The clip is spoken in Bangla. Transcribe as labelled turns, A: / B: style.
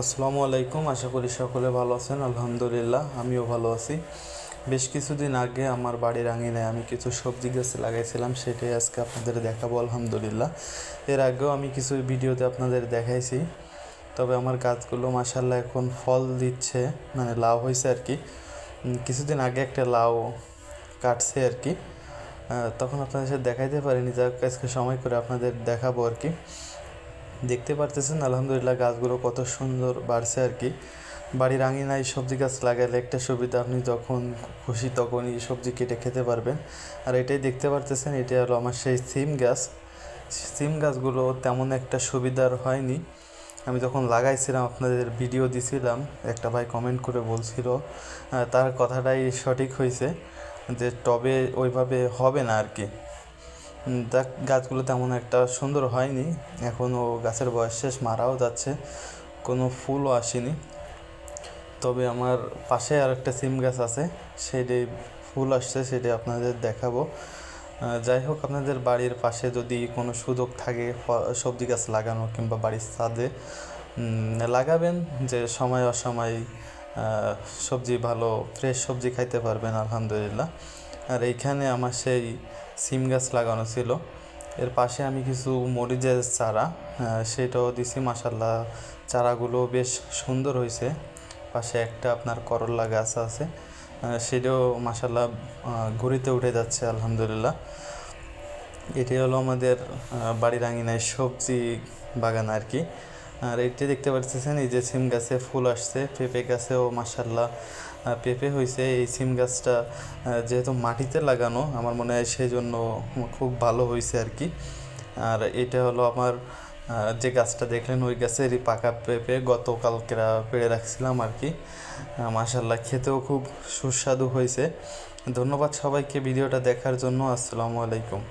A: আসসালামু আলাইকুম। আশা করি সকলে ভালো আছেন। আলহামদুলিল্লাহ আমিও ভালো আছি। বেশ কিছুদিন আগে আমার বাড়ির আঙিনায় আমি কিছু সবজি গাছ লাগাইছিলাম, সেটাই আজকে আপনাদের দেখাবো। আলহামদুলিল্লাহ এর আগেও আমি কিছু ভিডিওতে আপনাদের দেখাইছি, তবে আমার গাছগুলো মাশাআল্লাহ এখন ফল দিচ্ছে, মানে লাউ হয়েছে আর কি। কিছুদিন আগে একটা লাউ কাটছে আর কি, তখন আপনাদের সাথে দেখাইতে পারিনি, যাক আজকে সময় করে আপনাদের দেখাবো আর কি। দেখতে পারতেছেন আলহামদুলিল্লাহ গাছগুলো কত সুন্দর বাড়ছে আর কি। বাড়ির আঙিনায় সবজি গাছ লাগালে একটা সুবিধা, আপনি যখন খুশি তখনই সবজি কেটে খেতে পারবেন। আর এটাই দেখতে পারতেছেন, এটা হলো আমার সেই সিম গাছ। সিম গাছগুলো তেমন একটা সুবিধার হয়নি। আমি যখন লাগাইছিলাম আপনাদের ভিডিও দিছিলাম, একটা ভাই কমেন্ট করে বলছিল তার কথাটাই সঠিক হয়েছে যে টবে ওইভাবে হবে না আর কি। গাছগুলো তেমন একটা সুন্দর হয়নি, এখনও গাছের বয়স শেষ, মারাও যাচ্ছে, কোনো ফুলও আসেনি। তবে আমার পাশে আর একটা সিম গাছ আছে, সেটাই ফুল আসছে, সেটাই আপনাদের দেখাবো। যাই হোক, আপনাদের বাড়ির পাশে যদি কোনো সুযোগ থাকে সবজি গাছ লাগানো কিংবা বাড়ির ছাদে লাগাবেন, যে সময় অসময় সবজি ভালো ফ্রেশ সবজি খাইতে পারবেন আলহামদুলিল্লাহ। আর এইখানে আমার সেই সিম গাছ লাগানো ছিল, এর পাশে আমি কিছু মরিচের চারা সেটাও দিছি। মাশাল্লাহ চারাগুলো বেশ সুন্দর হয়েছে। পাশে একটা আপনার করল্লা গাছ আছে, সেটাও মাশাল্লাহ ঘুরিতে উঠে যাচ্ছে আলহামদুলিল্লাহ। এটাই হলো আমাদের বাড়ির আঙিনায় সবজি বাগান আর কি। আর এইটা দেখতে পাচ্ছেন, এই যে সিম গাছে ফুল আসছে, পেঁপে গাছেও মাশাল্লাহ পেঁপে হয়েছে। এই সিম গাছটা যেহেতু মাটিতে লাগানো, আমার মনে হয় সেই জন্য খুব ভালো হয়েছে আর কি। আর এটা হলো আমার যে গাছটা দেখলেন, ওই গাছেরই পাকা পেঁপে গতকালকেরা পেড়ে রাখছিলাম আর কি। মাশাল্লাহ খেতেও খুব সুস্বাদু হয়েছে। ধন্যবাদ সবাইকে ভিডিওটা দেখার জন্য। আসসালামু আলাইকুম।